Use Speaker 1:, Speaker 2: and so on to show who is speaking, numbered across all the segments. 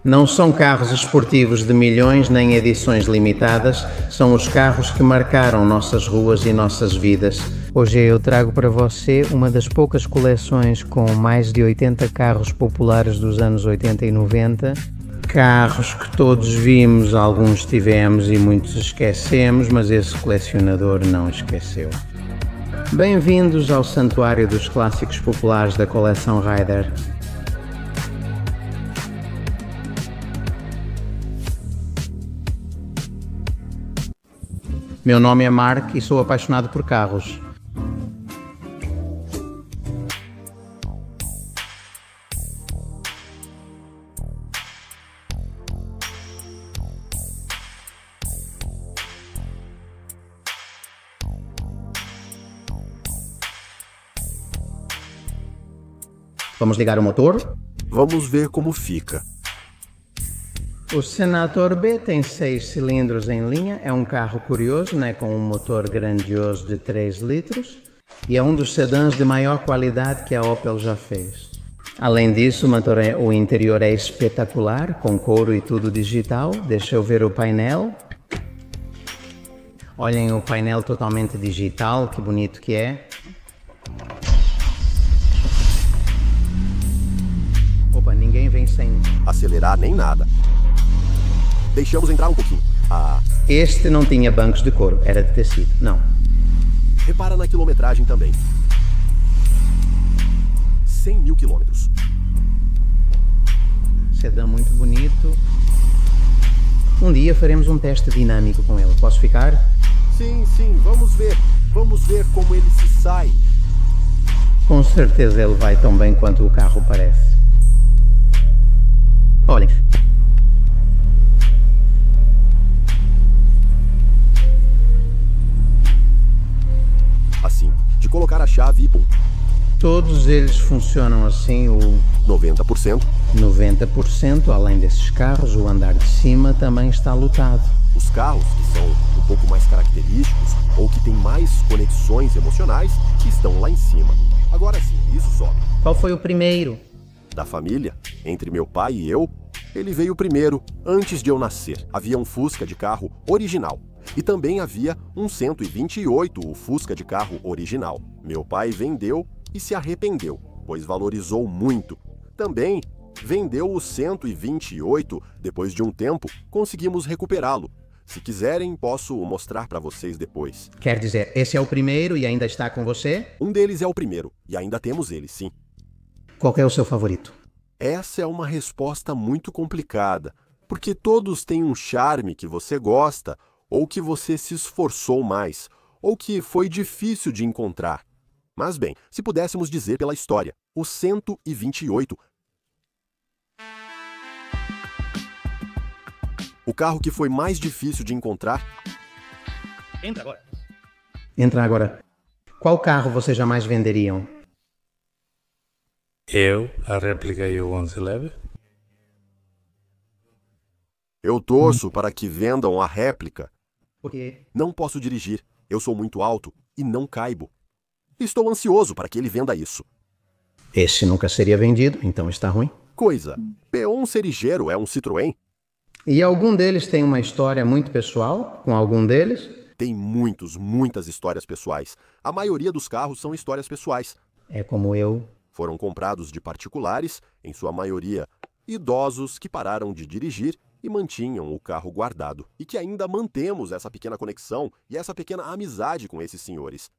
Speaker 1: Não são carros esportivos de milhões nem edições limitadas, são os carros que marcaram nossas ruas e nossas vidas. Hoje eu trago para você uma das poucas coleções com mais de 80 carros populares dos anos 80 e 90. Carros que todos vimos, alguns tivemos e muitos esquecemos, mas esse colecionador não esqueceu. Bem-vindos ao Santuário dos Clássicos Populares da coleção Ryder. Meu nome é Mark e sou apaixonado por carros. Vamos ligar o motor?
Speaker 2: Vamos ver como fica.
Speaker 1: O Senator B tem 6 cilindros em linha, é um carro curioso, né, com um motor grandioso de 3 litros e é um dos sedãs de maior qualidade que a Opel já fez. Além disso, o interior é espetacular, com couro e tudo digital. Deixa eu ver o painel. Olhem o painel totalmente digital, que bonito que é. Opa, ninguém vem sem
Speaker 2: acelerar nem nada. Deixamos entrar um pouquinho.
Speaker 1: Este não tinha bancos de couro, era de tecido, não.
Speaker 2: Repara na quilometragem também. 100 mil quilômetros.
Speaker 1: Sedã muito bonito. Um dia faremos um teste dinâmico com ele. Posso ficar?
Speaker 2: Sim, vamos ver. Vamos ver como ele se sai.
Speaker 1: Com certeza ele vai tão bem quanto o carro parece. Olhem.
Speaker 2: Assim, de colocar a chave e pum.
Speaker 1: Todos eles funcionam assim, o
Speaker 2: 90%.
Speaker 1: 90%, além desses carros, o andar de cima também está lotado.
Speaker 2: Os carros que são um pouco mais característicos ou que têm mais conexões emocionais que estão lá em cima. Agora sim, isso sobe.
Speaker 1: Qual foi o primeiro?
Speaker 2: Da família, entre meu pai e eu, ele veio primeiro, antes de eu nascer. Havia um Fusca de carro original. E também havia um 128, o Fusca de carro original. Meu pai vendeu e se arrependeu, pois valorizou muito. Também vendeu o 128, depois de um tempo, conseguimos recuperá-lo. Se quiserem, posso mostrar para vocês depois.
Speaker 1: Quer dizer, esse é o primeiro e ainda está com você?
Speaker 2: Um deles é o primeiro, e ainda temos ele, sim.
Speaker 1: Qual é o seu favorito?
Speaker 2: Essa é uma resposta muito complicada, porque todos têm um charme que você gosta, ou que você se esforçou mais, ou que foi difícil de encontrar. Mas bem, se pudéssemos dizer pela história, o 128. O carro que foi mais difícil de encontrar.
Speaker 1: Entra agora. Qual carro vocês jamais venderiam?
Speaker 3: A réplica e o 1111.
Speaker 2: Eu torço para que vendam a réplica.
Speaker 1: Por quê?
Speaker 2: Não posso dirigir, eu sou muito alto e não caibo. Estou ansioso para que ele venda isso.
Speaker 1: Esse nunca seria vendido, então está ruim.
Speaker 2: Coisa, P1 Cerigero é um Citroën?
Speaker 1: E algum deles tem uma história muito pessoal com algum deles?
Speaker 2: Tem muitas histórias pessoais. A maioria dos carros são histórias pessoais.
Speaker 1: É como eu.
Speaker 2: Foram comprados de particulares, em sua maioria idosos que pararam de dirigir e mantinham o carro guardado. E que ainda mantemos essa pequena conexão e essa pequena amizade com esses senhores.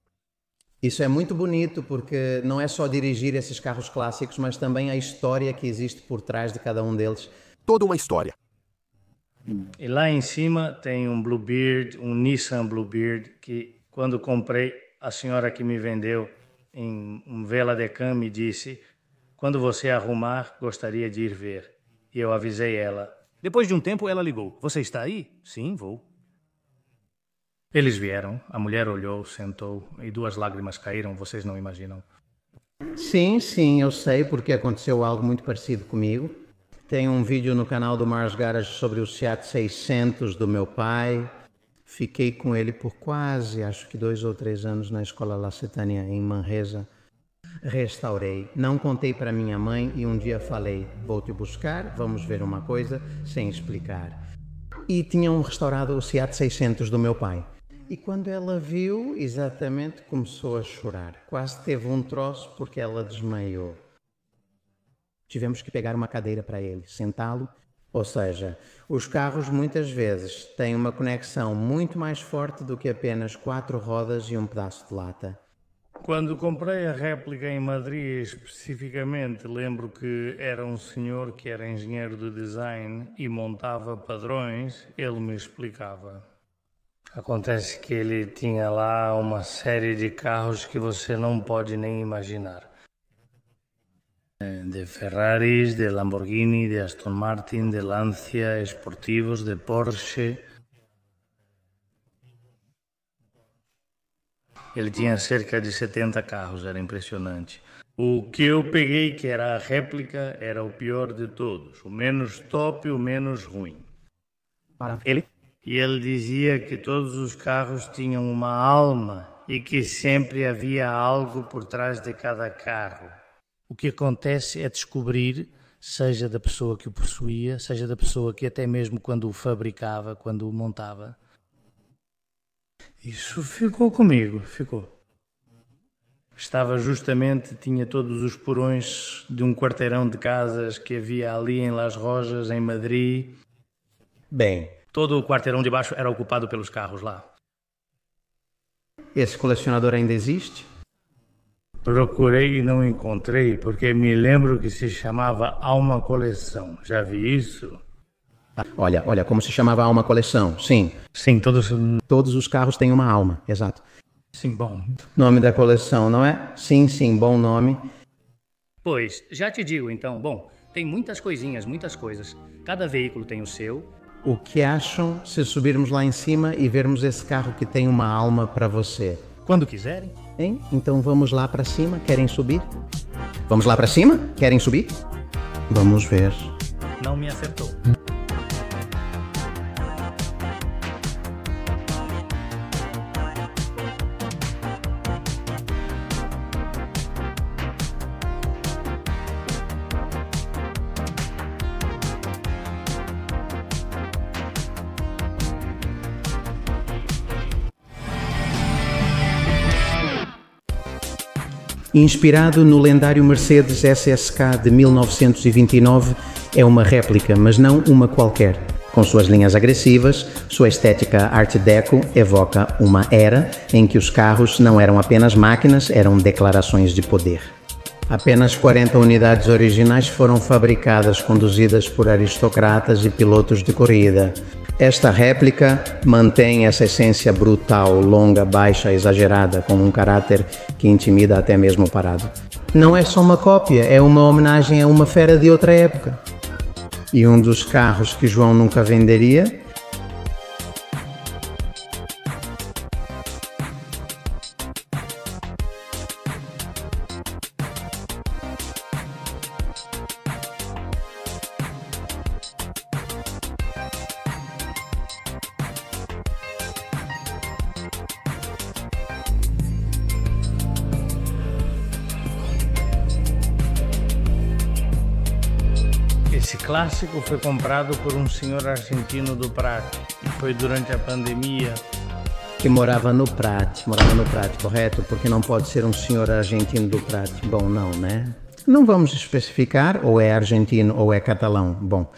Speaker 1: Isso é muito bonito porque não é só dirigir esses carros clássicos, mas também a história que existe por trás de cada um deles.
Speaker 2: Toda uma história.
Speaker 3: E lá em cima tem um Bluebird, um Nissan Bluebird, que quando comprei, a senhora que me vendeu em um Vela de Can me disse: quando você arrumar, gostaria de ir ver. E eu avisei ela.
Speaker 4: Depois de um tempo, ela ligou. Você está aí? Sim, vou.
Speaker 3: Eles vieram, a mulher olhou, sentou e 2 lágrimas caíram, vocês não imaginam.
Speaker 1: Sim, eu sei porque aconteceu algo muito parecido comigo. Tem um vídeo no canal do Mars Garage sobre o Seat 600 do meu pai. Fiquei com ele por quase, acho que 2 ou 3 anos na escola Lusitânia em Manresa. Restaurei, não contei para minha mãe e um dia falei, vou te buscar, vamos ver uma coisa, sem explicar. E tinham restaurado o Seat 600 do meu pai. E quando ela viu, exatamente começou a chorar. Quase teve um troço porque ela desmaiou. Tivemos que pegar uma cadeira para ele, sentá-lo. Ou seja, os carros muitas vezes têm uma conexão muito mais forte do que apenas 4 rodas e um pedaço de lata.
Speaker 3: Quando comprei a réplica em Madrid, especificamente, lembro que era um senhor que era engenheiro de design e montava padrões, ele me explicava. Acontece que ele tinha lá uma série de carros que você não pode nem imaginar. De Ferraris, de Lamborghini, de Aston Martin, de Lancia, esportivos, de Porsche. Ele tinha cerca de 70 carros, era impressionante. O que eu peguei, que era a réplica, era o pior de todos. O menos top e o menos ruim.
Speaker 1: Para ele?
Speaker 3: E ele dizia que todos os carros tinham uma alma e que sempre havia algo por trás de cada carro. O que acontece é descobrir, seja da pessoa que o possuía, seja da pessoa que até mesmo quando o fabricava, quando o montava. Isso ficou comigo, ficou. Estava justamente, tinha todos os porões de um quarteirão de casas que havia ali em Las Rojas, em Madrid.
Speaker 1: Bem,
Speaker 3: Todo o quarteirão de baixo era ocupado pelos carros lá.
Speaker 1: esse colecionador ainda existe?
Speaker 3: Procurei e não encontrei, porque me lembro que se chamava Alma Coleção. Já vi isso?
Speaker 1: Olha, como se chamava a alma coleção. Sim,
Speaker 3: Sim, todos...
Speaker 1: todos os carros têm uma alma, exato.
Speaker 3: Sim, bom.
Speaker 1: Nome da coleção, não é? Sim, bom nome.
Speaker 5: Pois, já te digo então, bom, tem muitas coisinhas, muitas coisas. Cada veículo tem o seu.
Speaker 1: O que acham se subirmos lá em cima e vermos esse carro que tem uma alma para você?
Speaker 4: Quando quiserem.
Speaker 1: Hein? Então vamos lá para cima, querem subir? Vamos lá para cima? Querem subir? Vamos ver.
Speaker 4: Não me acertou.
Speaker 1: Inspirado no lendário Mercedes SSK de 1929, é uma réplica, mas não uma qualquer. Com suas linhas agressivas, sua estética Art Deco evoca uma era em que os carros não eram apenas máquinas, eram declarações de poder. Apenas 40 unidades originais foram fabricadas, conduzidas por aristocratas e pilotos de corrida. Esta réplica mantém essa essência brutal, longa, baixa, exagerada, com um caráter que intimida até mesmo o parado. Não é só uma cópia, é uma homenagem a uma fera de outra época. E um dos carros que João nunca venderia?
Speaker 3: Esse clássico foi comprado por um senhor argentino do Prat e foi durante a pandemia.
Speaker 1: Que morava no Prat, correto? Porque não pode ser um senhor argentino do Prat. Bom, não, né? Não vamos especificar, ou é argentino ou é catalão. Bom,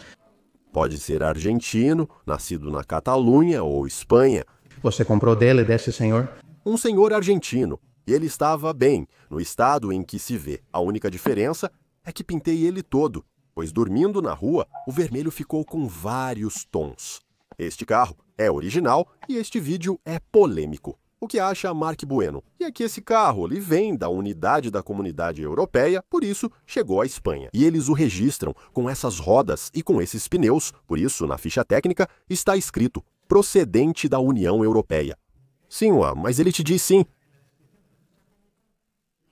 Speaker 2: Pode ser argentino, nascido na Catalunha ou Espanha.
Speaker 1: você comprou dele, desse senhor?
Speaker 2: Um senhor argentino. E ele estava bem, no estado em que se vê. A única diferença é que pintei ele todo, pois dormindo na rua, o vermelho ficou com vários tons. Este carro é original e este vídeo é polêmico. O que acha Mark Bueno? E é que esse carro ele vem da unidade da Comunidade Europeia, por isso chegou à Espanha. E eles o registram com essas rodas e com esses pneus, por isso na ficha técnica está escrito procedente da União Europeia. Sim, mas ele te diz sim.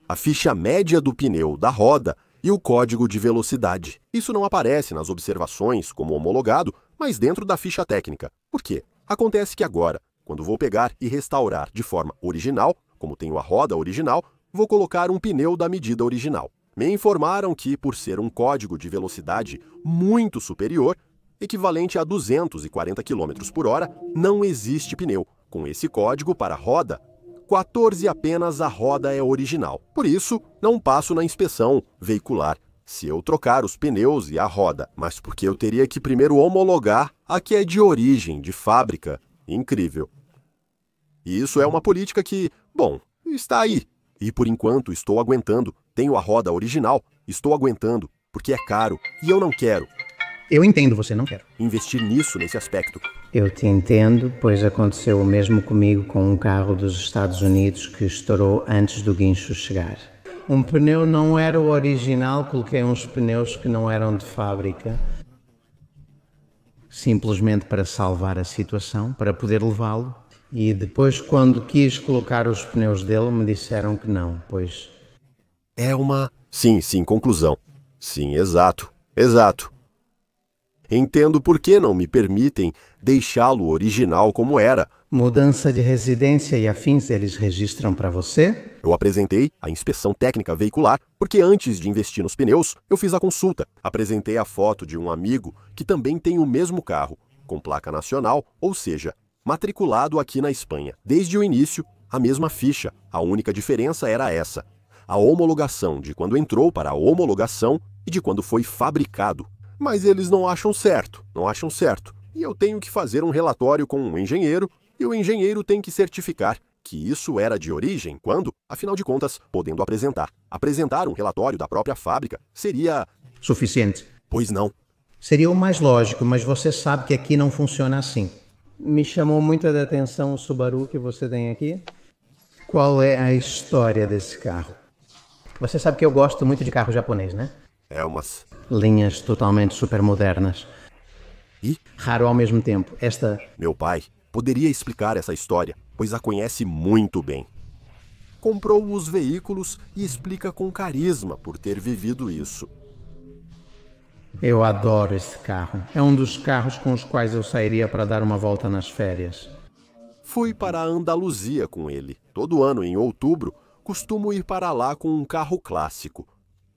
Speaker 2: A ficha média do pneu da roda e o código de velocidade. Isso não aparece nas observações como homologado, mas dentro da ficha técnica. Por quê? Acontece que agora, quando vou pegar e restaurar de forma original, como tenho a roda original, vou colocar um pneu da medida original. Me informaram que, por ser um código de velocidade muito superior, equivalente a 240 km por hora, não existe pneu. Com esse código para a roda, 14 apenas a roda é original. Por isso, não passo na inspeção veicular se eu trocar os pneus e a roda, mas porque eu teria que primeiro homologar a que é de origem, de fábrica. Incrível. E isso é uma política que, bom, está aí. E por enquanto estou aguentando. Tenho a roda original, estou aguentando, porque é caro e eu não quero
Speaker 1: Eu entendo, você não quer.
Speaker 2: investir nisso, nesse aspecto.
Speaker 1: Eu te entendo, pois aconteceu o mesmo comigo com um carro dos Estados Unidos que estourou antes do guincho chegar. Um pneu não era o original, coloquei uns pneus que não eram de fábrica, simplesmente para salvar a situação, para poder levá-lo. E depois, quando quis colocar os pneus dele, me disseram que não, pois...
Speaker 2: É uma... Sim, conclusão. Sim, exato. Entendo por que não me permitem deixá-lo original como era.
Speaker 1: Mudança de residência e afins eles registram para você?
Speaker 2: Eu apresentei a inspeção técnica veicular, porque antes de investir nos pneus, eu fiz a consulta. Apresentei a foto de um amigo que também tem o mesmo carro, com placa nacional, ou seja, matriculado aqui na Espanha. Desde o início, a mesma ficha. A única diferença era essa: a homologação de quando entrou para a homologação e de quando foi fabricado. Mas eles não acham certo. E eu tenho que fazer um relatório com um engenheiro, e o engenheiro tem que certificar que isso era de origem quando, afinal de contas, podendo apresentar. Apresentar um relatório da própria fábrica seria...
Speaker 1: Suficiente.
Speaker 2: Pois não.
Speaker 1: Seria o mais lógico, mas você sabe que aqui não funciona assim. Me chamou muita da atenção o Subaru que você tem aqui. Qual é a história desse carro? Você sabe que eu gosto muito de carro japonês, né?
Speaker 2: É umas...
Speaker 1: Linhas totalmente supermodernas.
Speaker 2: E?
Speaker 1: Raro ao mesmo tempo. Esta...
Speaker 2: Meu pai poderia explicar essa história, pois a conhece muito bem. Comprou os veículos e explica com carisma por ter vivido isso.
Speaker 1: Eu adoro esse carro. É um dos carros com os quais eu sairia para dar uma volta nas férias.
Speaker 2: Fui para a Andaluzia com ele. Todo ano, em outubro, costumo ir para lá com um carro clássico.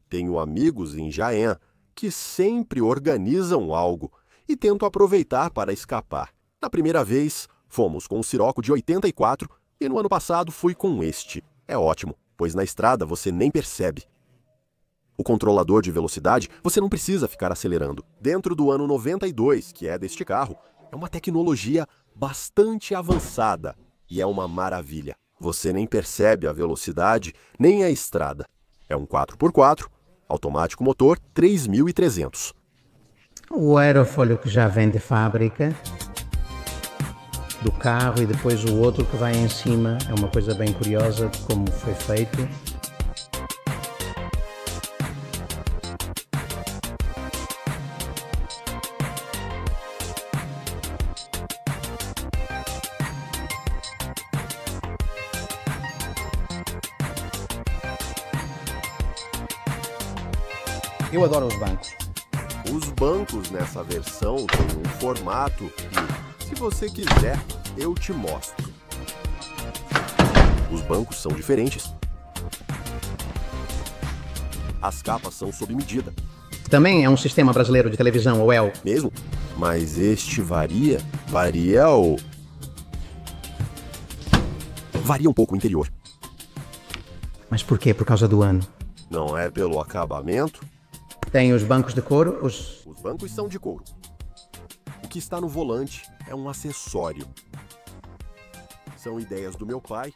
Speaker 2: Tenho amigos em Jaén que sempre organizam algo e tento aproveitar para escapar. Na primeira vez, fomos com um Scirocco de 84 e no ano passado fui com este. É ótimo, pois na estrada você nem percebe. O controlador de velocidade, você não precisa ficar acelerando. Dentro do ano 92, que é deste carro, é uma tecnologia bastante avançada e é uma maravilha. Você nem percebe a velocidade, nem a estrada. É um 4x4, automático motor 3.300.
Speaker 1: O aerofólio que já vem de fábrica do carro e depois o outro que vai em cima é uma coisa bem curiosa de como foi feito. Eu adoro os bancos.
Speaker 2: Os bancos nessa versão têm um formato que, se você quiser, eu te mostro. Os bancos são diferentes. As capas são sob medida.
Speaker 1: Também é um sistema brasileiro de televisão, ou é o...
Speaker 2: Mesmo? Mas este varia um pouco o interior.
Speaker 1: Mas por quê? Por causa do ano?
Speaker 2: Não é pelo acabamento?
Speaker 1: Tem os bancos de couro,
Speaker 2: Os bancos são de couro. O que está no volante é um acessório. São ideias do meu pai,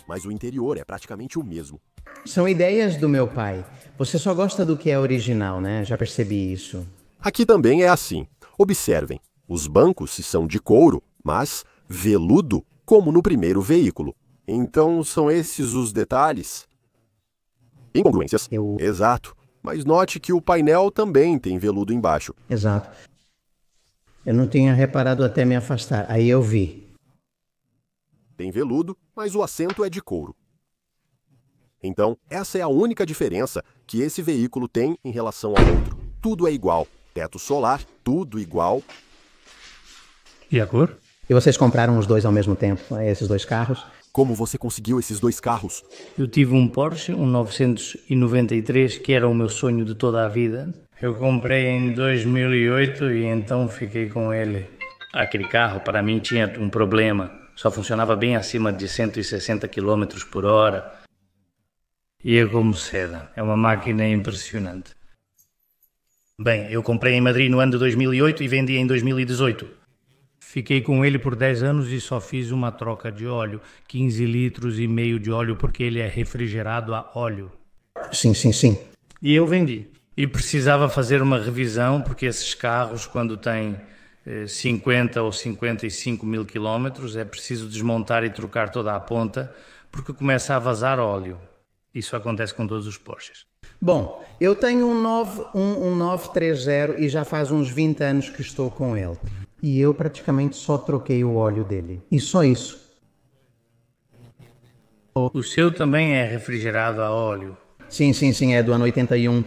Speaker 2: mas o interior é praticamente o mesmo.
Speaker 1: São ideias do meu pai. Você só gosta do que é original, né? Já percebi isso.
Speaker 2: Aqui também é assim. Observem, os bancos são de couro, mas veludo, como no primeiro veículo. Então são esses os detalhes. Incongruências. Exato. Mas note que o painel também tem veludo embaixo.
Speaker 1: Exato. Eu não tinha reparado até me afastar. Aí eu vi.
Speaker 2: Tem veludo, mas o assento é de couro. Então, essa é a única diferença que esse veículo tem em relação ao outro. Tudo é igual. Teto solar, tudo igual.
Speaker 4: E a cor?
Speaker 1: E vocês compraram os dois ao mesmo tempo, esses dois carros?
Speaker 2: Como você conseguiu esses dois carros?
Speaker 3: Eu tive um Porsche, um 993, que era o meu sonho de toda a vida. Eu comprei em 2008 e então fiquei com ele. Aquele carro, para mim, tinha um problema. Só funcionava bem acima de 160 km por hora. Ia como seda. É uma máquina impressionante. Bem, eu comprei em Madrid no ano de 2008 e vendi em 2018. Fiquei com ele por 10 anos e só fiz uma troca de óleo. 15 litros e meio de óleo porque ele é refrigerado a óleo.
Speaker 1: Sim, sim, sim.
Speaker 3: E eu vendi. E precisava fazer uma revisão porque esses carros, quando têm 50 ou 55 mil quilómetros, é preciso desmontar e trocar toda a ponta porque começa a vazar óleo. Isso acontece com todos os Porsches.
Speaker 1: Bom, eu tenho um 930 e já faz uns 20 anos que estou com ele. E eu praticamente só troquei o óleo dele. E só isso.
Speaker 3: O seu também é refrigerado a óleo?
Speaker 1: Sim, sim, sim, é do ano 81.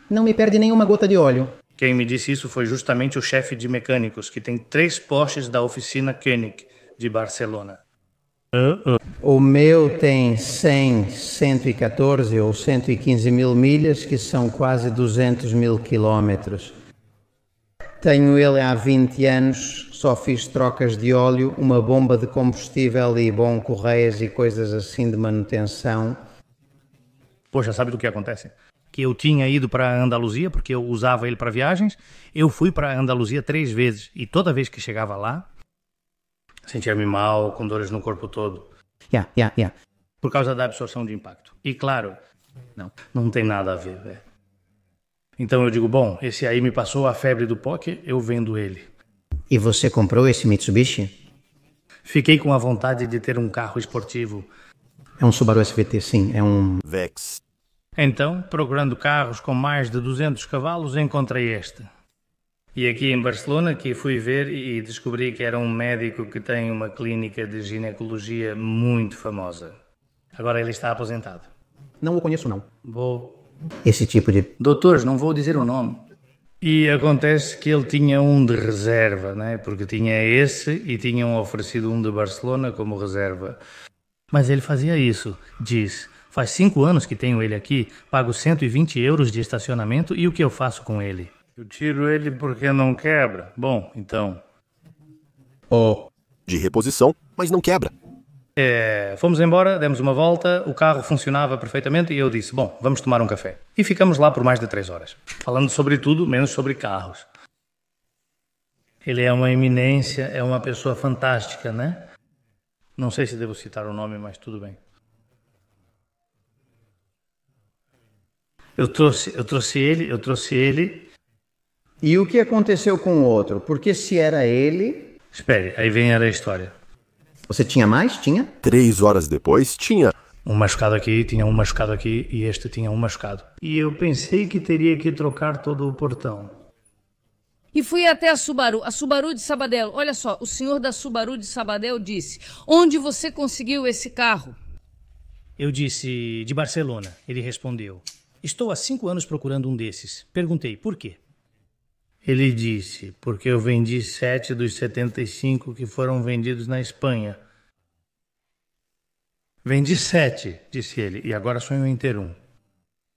Speaker 1: Não me perde nenhuma gota de óleo.
Speaker 3: Quem me disse isso foi justamente o chefe de mecânicos, que tem 3 Porsches da oficina Koenig, de Barcelona.
Speaker 1: O meu tem 100, 114 ou 115 mil milhas, que são quase 200 mil quilómetros. Tenho ele há 20 anos, só fiz trocas de óleo, uma bomba de combustível e correias e coisas assim de manutenção.
Speaker 5: Poxa, sabe do que acontece? Que eu tinha ido para Andaluzia, porque eu usava ele para viagens. Eu fui para Andaluzia 3 vezes e toda vez que chegava lá, sentia-me mal, com dores no corpo todo. Por causa da absorção de impacto. E claro, não tem nada a ver, velho. Então eu digo, bom, esse aí me passou a febre do poker, eu vendo ele.
Speaker 1: E você comprou esse Mitsubishi?
Speaker 5: Fiquei com a vontade de ter um carro esportivo.
Speaker 1: É um Subaru SVT, sim, é um
Speaker 2: Vex.
Speaker 5: Então, procurando carros com mais de 200 cavalos, encontrei este.
Speaker 3: E aqui em Barcelona, que fui ver e descobri que era um médico que tem uma clínica de ginecologia muito famosa. Agora ele está aposentado.
Speaker 1: Não o conheço, não. Esse tipo de...
Speaker 3: Doutores, não vou dizer o nome. E acontece que ele tinha um de reserva, né? Porque tinha esse e tinham oferecido um de Barcelona como reserva.
Speaker 5: Mas ele fazia isso, diz. Faz 5 anos que tenho ele aqui, pago 120 euros de estacionamento e o que eu faço com ele?
Speaker 3: Eu tiro ele porque não quebra. Bom, então...
Speaker 2: De reposição, mas não quebra.
Speaker 3: Fomos embora, demos uma volta, o carro funcionava perfeitamente e eu disse, bom, vamos tomar um café. E ficamos lá por mais de 3 horas, falando sobre tudo, menos sobre carros. Ele é uma eminência, é uma pessoa fantástica, né? Não sei se devo citar o nome, mas tudo bem. Eu trouxe ele.
Speaker 1: E o que aconteceu com o outro? Porque se era ele...
Speaker 3: Espere, aí vem a história.
Speaker 1: Você tinha mais? Tinha?
Speaker 2: 3 horas depois, tinha
Speaker 3: um machucado aqui, tinha um machucado aqui e este tinha um machucado. E eu pensei que teria que trocar todo o portão.
Speaker 6: E fui até a Subaru de Sabadell. Olha só, o senhor da Subaru de Sabadell disse: onde você conseguiu esse carro?
Speaker 5: Eu disse, de Barcelona. Ele respondeu, estou há 5 anos procurando um desses. Perguntei, por quê?
Speaker 3: Ele disse, porque eu vendi 7 dos 75 que foram vendidos na Espanha. Vendi 7, disse ele, e agora sonho em ter um.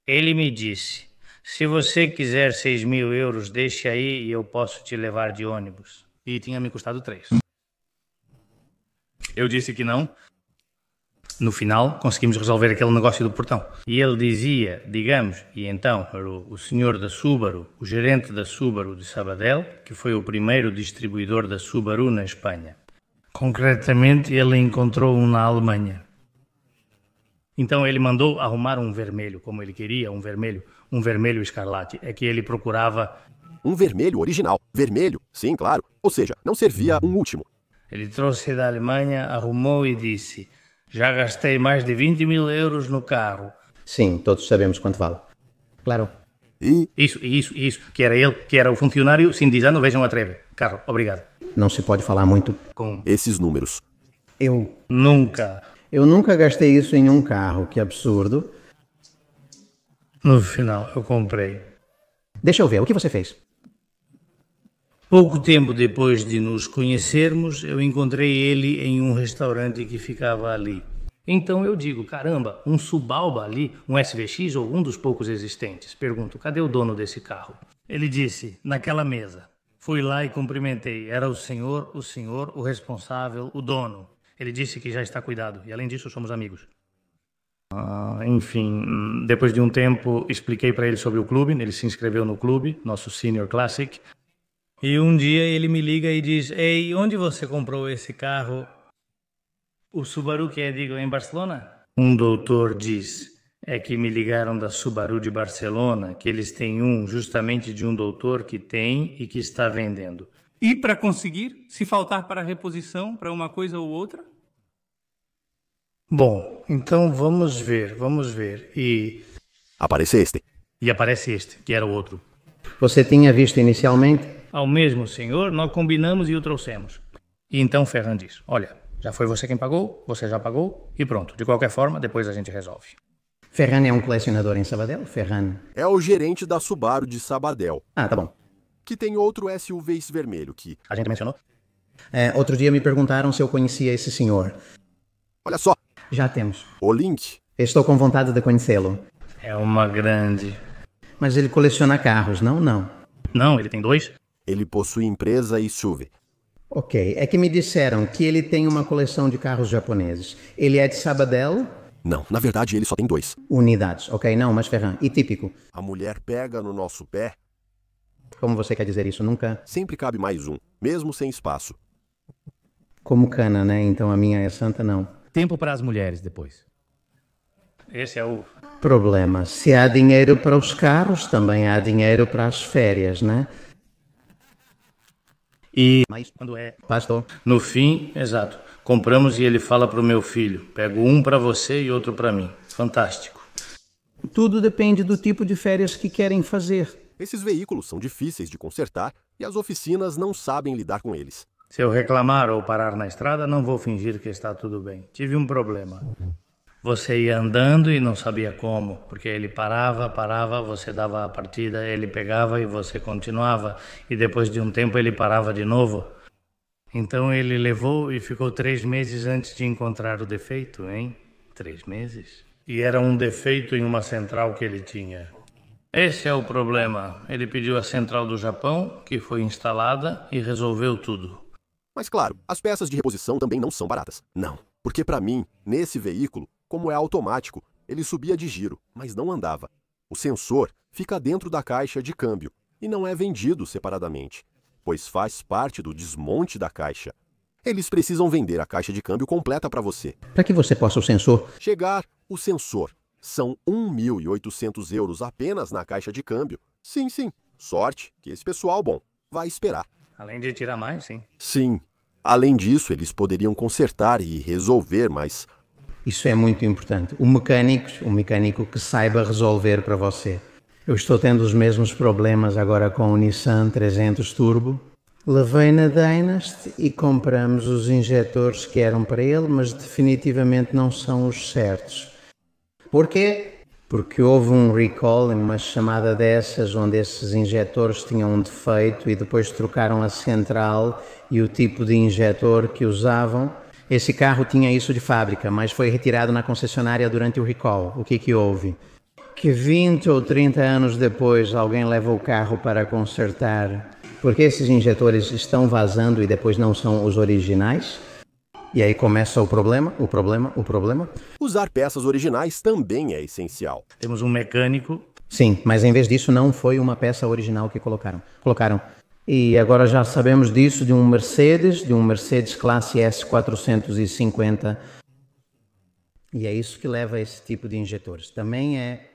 Speaker 3: Ele me disse, se você quiser 6.000 euros, deixe aí e eu posso te levar de ônibus.
Speaker 5: E tinha me custado 3.
Speaker 3: Eu disse que não. No final, conseguimos resolver aquele negócio do portão. E ele dizia, digamos, e então o senhor da Subaru, o gerente da Subaru de Sabadell, que foi o primeiro distribuidor da Subaru na Espanha. Concretamente, ele encontrou um na Alemanha. Então ele mandou arrumar um vermelho, como ele queria, um vermelho escarlate. É que ele procurava...
Speaker 2: Um vermelho original. Vermelho, sim, claro. Ou seja, não servia um último.
Speaker 3: Ele trouxe da Alemanha, arrumou e disse... Já gastei mais de 20.000 euros no carro.
Speaker 1: Sim, todos sabemos quanto vale. Claro.
Speaker 2: E...
Speaker 3: Isso. Que era ele, que era o funcionário sindizano, vejam a treve. Carro, obrigado.
Speaker 1: Não se pode falar muito
Speaker 3: com
Speaker 2: esses números.
Speaker 1: Eu
Speaker 3: nunca
Speaker 1: gastei isso em um carro, que absurdo.
Speaker 3: No final, eu comprei.
Speaker 1: Deixa eu ver, o que você fez?
Speaker 3: Pouco tempo depois de nos conhecermos, eu encontrei ele em um restaurante que ficava ali. Então eu digo, caramba, um Subalba ali, um SVX ou um dos poucos existentes. Pergunto, cadê o dono desse carro? Ele disse, naquela mesa. Fui lá e cumprimentei. Era o senhor, o responsável, o dono. Ele disse que já está cuidado e além disso somos amigos. Enfim, depois de um tempo expliquei para ele sobre o clube, ele se inscreveu no clube, nosso Senior Classic. E um dia ele me liga e diz, ei, onde você comprou esse carro? O Subaru que é, digo, em Barcelona? Um doutor diz, é que me ligaram da Subaru de Barcelona, que eles têm um justamente de um doutor que tem e que está vendendo.
Speaker 7: E para conseguir, se faltar para reposição, para uma coisa ou outra?
Speaker 3: Bom, então vamos ver.
Speaker 2: Aparece este.
Speaker 3: E aparece este, que era o outro.
Speaker 1: Você tinha visto inicialmente?
Speaker 3: Ao mesmo senhor, nós combinamos e o trouxemos. E então Ferran diz, olha, já foi você quem pagou, você já pagou e pronto. De qualquer forma, depois a gente resolve.
Speaker 1: Ferran é um colecionador em Sabadell? Ferran...
Speaker 2: É o gerente da Subaru de Sabadell.
Speaker 1: Ah, tá bom.
Speaker 2: Que tem outro SUV vermelho que...
Speaker 3: A gente mencionou?
Speaker 1: Outro dia me perguntaram se eu conhecia esse senhor.
Speaker 2: Olha só,
Speaker 1: Já temos.
Speaker 2: o Link.
Speaker 1: Estou com vontade de conhecê-lo.
Speaker 3: É uma grande...
Speaker 1: Mas ele coleciona carros, não? Não.
Speaker 3: Não, ele tem 2?
Speaker 2: Ele possui empresa e SUV.
Speaker 1: Ok, é que me disseram que ele tem uma coleção de carros japoneses. Ele é de Sabadell?
Speaker 2: Não, na verdade ele só tem 2.
Speaker 1: Unidades. Ok, não, mas Ferran, e típico?
Speaker 2: A mulher pega no nosso pé,
Speaker 1: Como você quer dizer isso? Nunca?
Speaker 2: sempre cabe mais um, mesmo sem espaço.
Speaker 1: Como cana, né? Então a minha é santa, não.
Speaker 4: Tempo para as mulheres depois.
Speaker 3: Esse é o...
Speaker 1: Problema. Se há dinheiro para os carros, também há dinheiro para as férias, né?
Speaker 3: E... Mas quando é...
Speaker 1: Pastor?
Speaker 3: No fim, exato. Compramos e ele fala pro meu filho. Pego um para você e outro para mim. Fantástico.
Speaker 1: Tudo depende do tipo de férias que querem fazer.
Speaker 2: Esses veículos são difíceis de consertar e as oficinas não sabem lidar com eles.
Speaker 3: Se eu reclamar ou parar na estrada, não vou fingir que está tudo bem. Tive um problema. Você ia andando e não sabia como, porque ele parava, você dava a partida, ele pegava e você continuava, e depois de um tempo ele parava de novo. Então ele levou e ficou 3 meses antes de encontrar o defeito, hein? 3 meses? E era um defeito em uma central que ele tinha. Esse é o problema. Ele pediu a central do Japão, que foi instalada e resolveu tudo.
Speaker 2: Mas claro, as peças de reposição também não são baratas. Não, porque para mim, nesse veículo, como é automático, ele subia de giro, mas não andava. O sensor fica dentro da caixa de câmbio e não é vendido separadamente, pois faz parte do desmonte da caixa. Eles precisam vender a caixa de câmbio completa para você.
Speaker 1: Para que você possa o sensor?
Speaker 2: Chegar o sensor. São 1.800 euros apenas na caixa de câmbio. Sim, sim. Sorte que esse pessoal, bom, vai esperar.
Speaker 3: Além de tirar mais, sim.
Speaker 2: Sim. Além disso, eles poderiam consertar e resolver, mas...
Speaker 1: Isso é muito importante. Um mecânico que saiba resolver para você. Eu estou tendo os mesmos problemas agora com o Nissan 300 Turbo. Levei na Dynasty e compramos os injetores que eram para ele, mas definitivamente não são os certos. Porquê? Porque houve um recall em uma chamada dessas, onde esses injetores tinham um defeito e depois trocaram a central e o tipo de injetor que usavam. Esse carro tinha isso de fábrica, mas foi retirado na concessionária durante o recall. O que houve? Que 20 ou 30 anos depois alguém leva o carro para consertar, porque esses injetores estão vazando e depois não são os originais. E aí começa o problema.
Speaker 2: Usar peças originais também é essencial.
Speaker 3: Temos um mecânico.
Speaker 1: Sim, mas em vez disso não foi uma peça original que colocaram. E agora já sabemos disso de um Mercedes classe S450. E é isso que leva a esse tipo de injetores. Também é...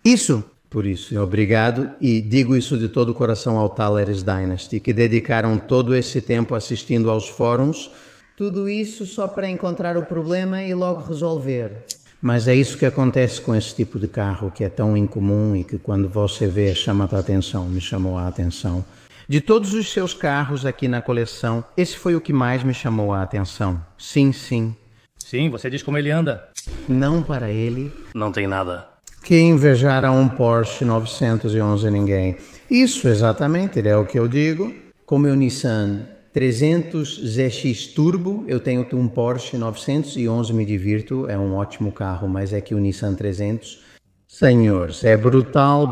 Speaker 1: Isso! Por isso, obrigado, e digo isso de todo o coração ao Taleres Dynasty, que dedicaram todo esse tempo assistindo aos fóruns, tudo isso só para encontrar o problema e logo resolver. Mas é isso que acontece com esse tipo de carro, que é tão incomum e que quando você vê chama-te a atenção, me chamou a atenção. De todos os seus carros aqui na coleção, esse foi o que mais me chamou a atenção. Sim.
Speaker 3: Sim, você diz como ele anda.
Speaker 1: Não para ele.
Speaker 3: Não tem nada.
Speaker 1: Que invejará um Porsche 911 ninguém. Isso exatamente é o que eu digo. Com meu Nissan 300 ZX Turbo, eu tenho um Porsche 911, me divirto, é um ótimo carro, mas é que o Nissan 300, senhores, é brutal,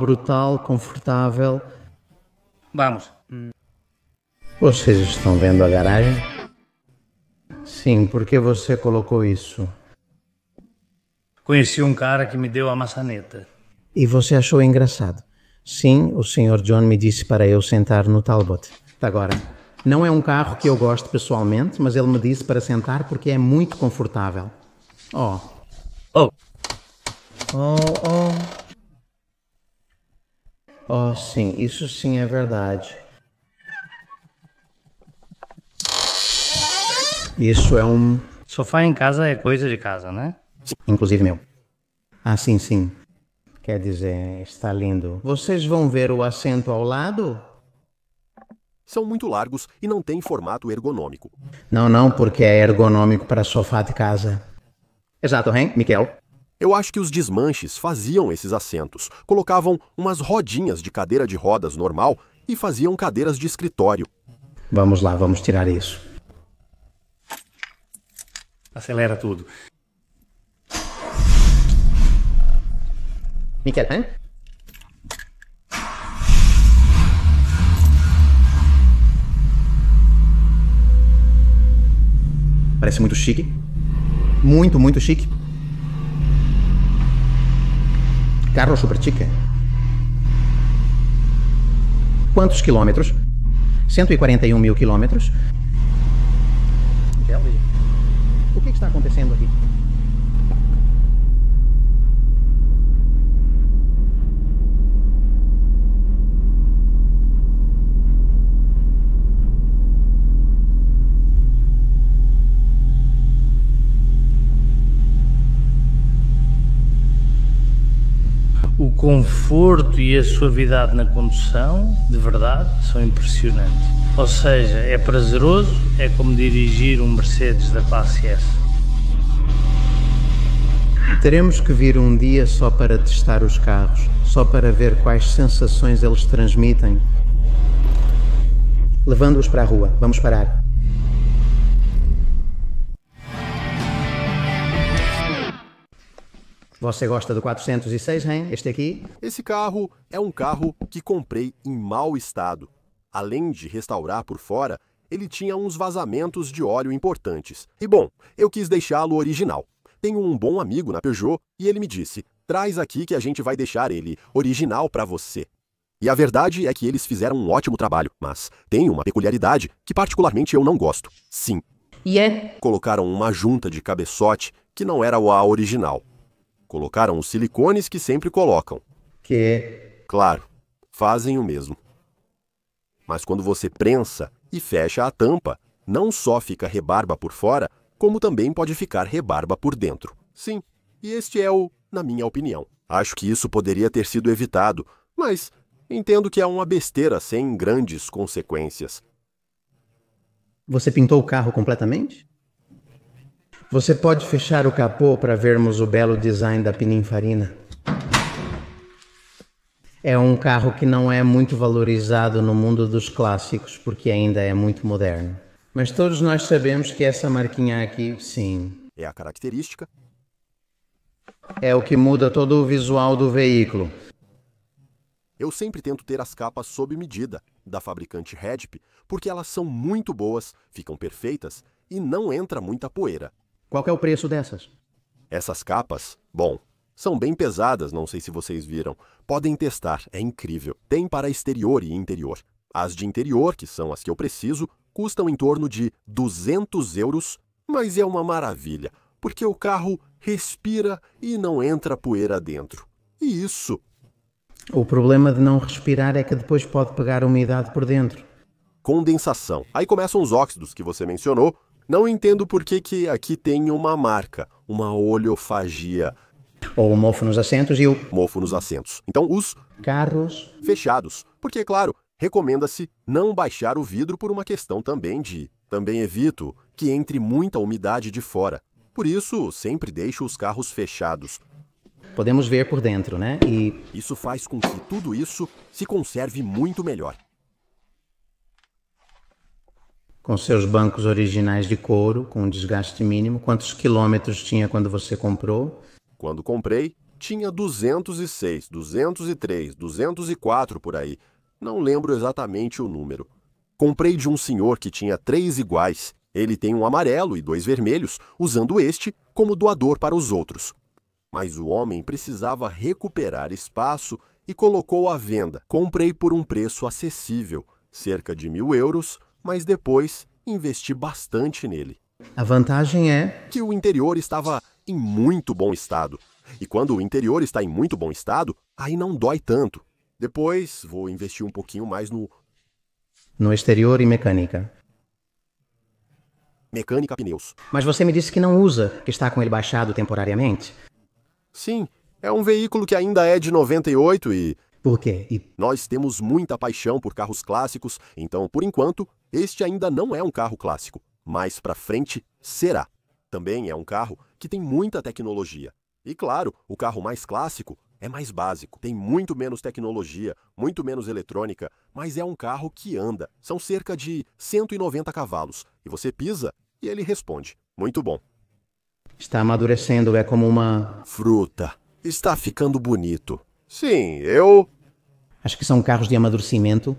Speaker 1: confortável.
Speaker 3: Vamos.
Speaker 1: Vocês estão vendo a garagem? Sim, por que você colocou isso?
Speaker 3: Conheci um cara que me deu a maçaneta.
Speaker 1: E você achou engraçado? Sim, o Sr. John me disse para eu sentar no Talbot. Agora, não é um carro que eu gosto pessoalmente, mas ele me disse para sentar porque é muito confortável. Oh. Oh, sim, isso sim é verdade. Isso é um...
Speaker 3: Sofá em casa é coisa de casa, né?
Speaker 1: Inclusive meu. Ah, sim. Quer dizer, está lindo. Vocês vão ver o assento ao lado?
Speaker 2: São muito largos e não têm formato ergonômico.
Speaker 1: Não, porque é ergonômico para sofá de casa. Exato, hein, Miquel?
Speaker 2: Eu acho que os desmanches faziam esses assentos. Colocavam umas rodinhas de cadeira de rodas normal e faziam cadeiras de escritório.
Speaker 1: Vamos lá, vamos tirar isso.
Speaker 3: Acelera tudo.
Speaker 1: Miquel, hein? Parece muito chique. Muito chique. Carro super chique. Quantos quilômetros? 141 mil quilômetros. O que está acontecendo aqui?
Speaker 3: O conforto e a suavidade na condução, de verdade, são impressionantes. Ou seja, é prazeroso, é como dirigir um Mercedes da classe S.
Speaker 1: Teremos que vir um dia só para testar os carros, só para ver quais sensações eles transmitem. Levando-os para a rua. Vamos parar. Você gosta do 406, hein? Este aqui?
Speaker 2: Esse carro é um carro que comprei em mau estado. Além de restaurar por fora, ele tinha uns vazamentos de óleo importantes. E bom, eu quis deixá-lo original. Tenho um bom amigo na Peugeot e ele me disse: traz aqui que a gente vai deixar ele original para você. E a verdade é que eles fizeram um ótimo trabalho, mas tem uma peculiaridade que particularmente eu não gosto. Sim. Colocaram uma junta de cabeçote que não era a original. Colocaram os silicones que sempre colocam. Claro, fazem o mesmo. Mas quando você prensa e fecha a tampa, não só fica rebarba por fora, como também pode ficar rebarba por dentro. Sim, e este é na minha opinião. Acho que isso poderia ter sido evitado, mas entendo que é uma besteira sem grandes consequências.
Speaker 1: Você pintou o carro completamente? Você pode fechar o capô para vermos o belo design da Pininfarina. É um carro que não é muito valorizado no mundo dos clássicos, porque ainda é muito moderno. Mas todos nós sabemos que essa marquinha aqui, sim,
Speaker 2: É a característica.
Speaker 1: é o que muda todo o visual do veículo.
Speaker 2: Eu sempre tento ter as capas sob medida da fabricante Redp, porque elas são muito boas, ficam perfeitas e não entra muita poeira.
Speaker 1: Qual que é o preço dessas?
Speaker 2: Essas capas, bom, são bem pesadas, não sei se vocês viram. Podem testar, é incrível. Tem para exterior e interior. As de interior, que são as que eu preciso, custam em torno de 200 euros, mas é uma maravilha, porque o carro respira e não entra poeira dentro. E isso...
Speaker 1: O problema de não respirar é que depois pode pegar umidade por dentro.
Speaker 2: Condensação. Aí começam os óxidos que você mencionou. Não entendo por que aqui tem uma marca, uma oleofagia.
Speaker 1: Ou o mofo nos assentos e o...
Speaker 2: Mofo nos assentos. Então, os
Speaker 1: carros...
Speaker 2: fechados. Porque, claro, recomenda-se não baixar o vidro por uma questão também de... Também evito que entre muita umidade de fora. Por isso, sempre deixo os carros fechados.
Speaker 1: Podemos ver por dentro, né? E
Speaker 2: Isso faz com que tudo isso se conserve muito melhor.
Speaker 1: com seus bancos originais de couro, com um desgaste mínimo, quantos quilômetros tinha quando você comprou?
Speaker 2: Quando comprei, tinha 206, 203, 204 por aí. Não lembro exatamente o número. Comprei de um senhor que tinha 3 iguais. Ele tem um amarelo e 2 vermelhos, usando este como doador para os outros. Mas o homem precisava recuperar espaço e colocou à venda. Comprei por um preço acessível, cerca de 1.000 euros, mas depois investi bastante nele.
Speaker 1: A vantagem é
Speaker 2: Que o interior estava em muito bom estado. E quando o interior está em muito bom estado, aí não dói tanto. Depois vou investir um pouquinho mais
Speaker 1: no exterior e mecânica.
Speaker 2: mecânica pneus.
Speaker 1: Mas você me disse que não usa, que está com ele baixado temporariamente.
Speaker 2: Sim, é um veículo que ainda é de 98 e
Speaker 1: Por quê? E
Speaker 2: nós temos muita paixão por carros clássicos, então, por enquanto, este ainda não é um carro clássico. Mais pra frente, será. Também é um carro que tem muita tecnologia. E claro, o carro mais clássico é mais básico, tem muito menos tecnologia, muito menos eletrônica, mas é um carro que anda. São cerca de 190 cavalos. E você pisa e ele responde. Muito bom.
Speaker 1: está amadurecendo, é como uma...
Speaker 2: Fruta. Está ficando bonito. Sim,
Speaker 1: Acho que são carros de amadurecimento.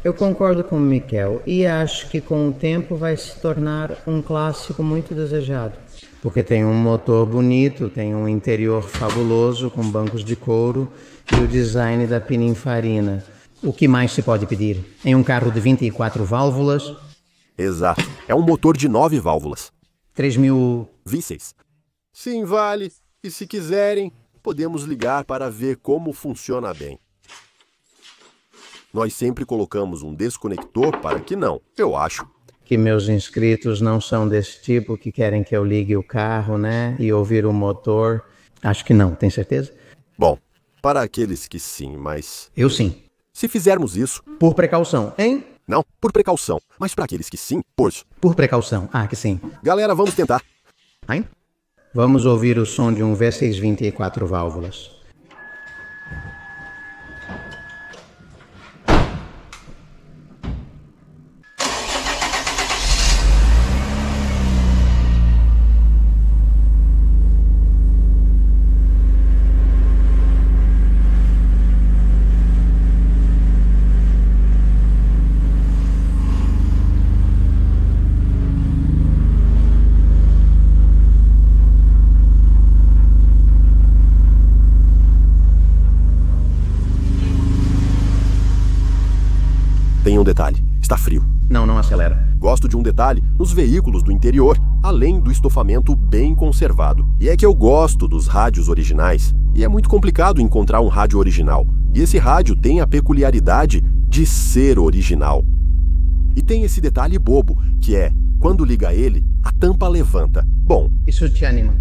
Speaker 1: Eu concordo com o Miquel e acho que com o tempo vai se tornar um clássico muito desejado. Porque tem um motor bonito, tem um interior fabuloso com bancos de couro e o design da Pininfarina. O que mais se pode pedir? Em um carro de 24 válvulas,
Speaker 2: Exato. É um motor de 9 válvulas.
Speaker 1: 3.000...
Speaker 2: V6. Sim, vale. E se quiserem, podemos ligar para ver como funciona bem. Nós sempre colocamos um desconector para que não, eu acho.
Speaker 1: Que meus inscritos não são desse tipo que querem que eu ligue o carro, né? E ouvir o motor. Acho que não, tem certeza?
Speaker 2: Bom, para aqueles que sim, mas
Speaker 1: Eu sim.
Speaker 2: se fizermos isso,
Speaker 1: Por precaução, hein?
Speaker 2: não, por precaução, mas para aqueles que sim,
Speaker 1: Por precaução. Ah, que sim.
Speaker 2: galera, vamos tentar.
Speaker 1: Hein? Vamos ouvir o som de um V6 24 válvulas.
Speaker 2: Tem um detalhe, está frio.
Speaker 1: Não acelera.
Speaker 2: Gosto de um detalhe nos veículos do interior, além do estofamento bem conservado. E é que eu gosto dos rádios originais, e é muito complicado encontrar um rádio original. E esse rádio tem a peculiaridade de ser original. E tem esse detalhe bobo, que é, quando liga ele, a tampa levanta. Bom,
Speaker 1: Isso te anima.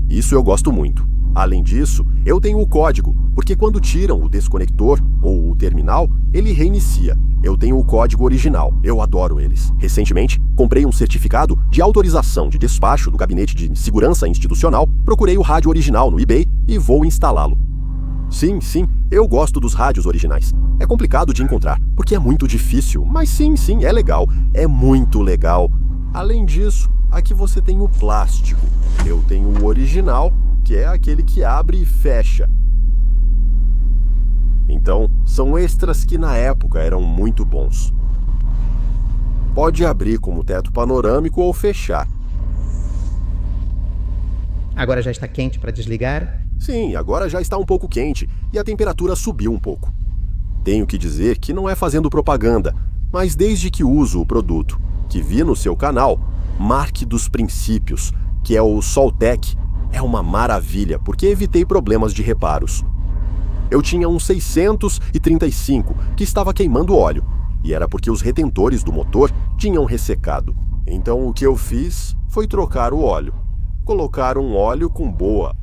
Speaker 2: isso eu gosto muito. Além disso, eu tenho o código, porque quando tiram o desconector ou o terminal, ele reinicia. Eu tenho o código original, eu adoro eles. Recentemente, comprei um certificado de autorização de despacho do Gabinete de Segurança Institucional, procurei o rádio original no eBay e vou instalá-lo. Sim, eu gosto dos rádios originais. É complicado de encontrar, porque é muito difícil, mas sim, é legal. É muito legal. Além disso, aqui você tem o plástico. Eu tenho o original, que é aquele que abre e fecha. Então, são extras que na época eram muito bons. Pode abrir como teto panorâmico ou fechar.
Speaker 1: Agora já está quente para desligar?
Speaker 2: Sim, agora já está um pouco quente e a temperatura subiu um pouco. Tenho que dizer que não é fazendo propaganda, mas desde que uso o produto que vi no seu canal, Marque dos Princípios, que é o Soltec, é uma maravilha porque evitei problemas de reparos. Eu tinha um 635 que estava queimando óleo, e era porque os retentores do motor tinham ressecado. Então o que eu fiz foi trocar o óleo. Colocar um óleo com boa.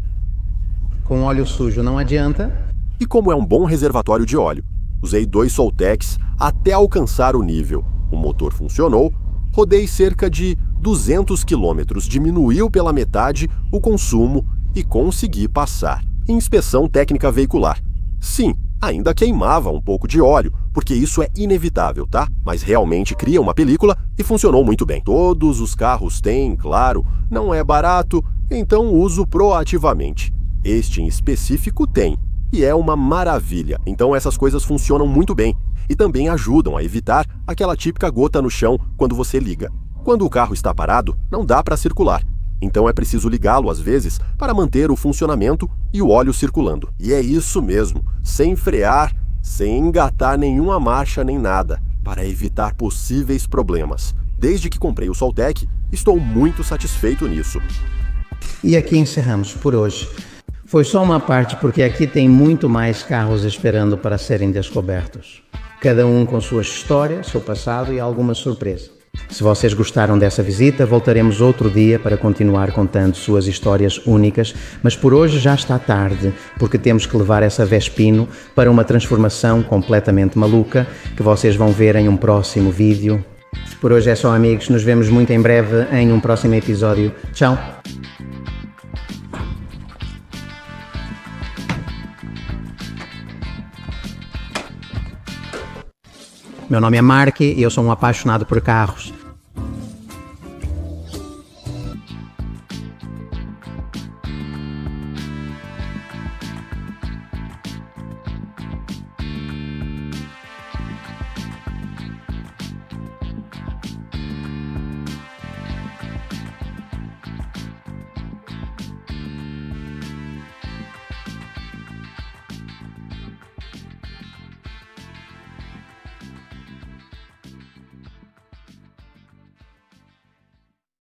Speaker 1: Com óleo sujo não adianta.
Speaker 2: E como é um bom reservatório de óleo, usei 2 Soltecs até alcançar o nível. O motor funcionou, rodei cerca de 200 km, diminuiu pela metade o consumo e consegui passar. inspeção técnica veicular. Sim, ainda queimava um pouco de óleo, porque isso é inevitável, tá? Mas realmente cria uma película e funcionou muito bem. Todos os carros têm, claro, não é barato, então uso proativamente. Este em específico tem, e é uma maravilha. Então essas coisas funcionam muito bem e também ajudam a evitar aquela típica gota no chão quando você liga. Quando o carro está parado, não dá para circular. Então é preciso ligá-lo às vezes para manter o funcionamento e o óleo circulando. E é isso mesmo, sem frear, sem engatar nenhuma marcha nem nada, para evitar possíveis problemas. Desde que comprei o Soltec, estou muito satisfeito nisso.
Speaker 1: E aqui encerramos por hoje. Foi só uma parte porque aqui tem muito mais carros esperando para serem descobertos. Cada um com sua história, seu passado e alguma surpresa. Se vocês gostaram dessa visita, voltaremos outro dia para continuar contando suas histórias únicas, mas por hoje já está tarde, porque temos que levar essa Vespino para uma transformação completamente maluca, que vocês vão ver em um próximo vídeo. Por hoje é só, amigos, nos vemos muito em breve em um próximo episódio. Tchau! Meu nome é Mark e eu sou um apaixonado por carros.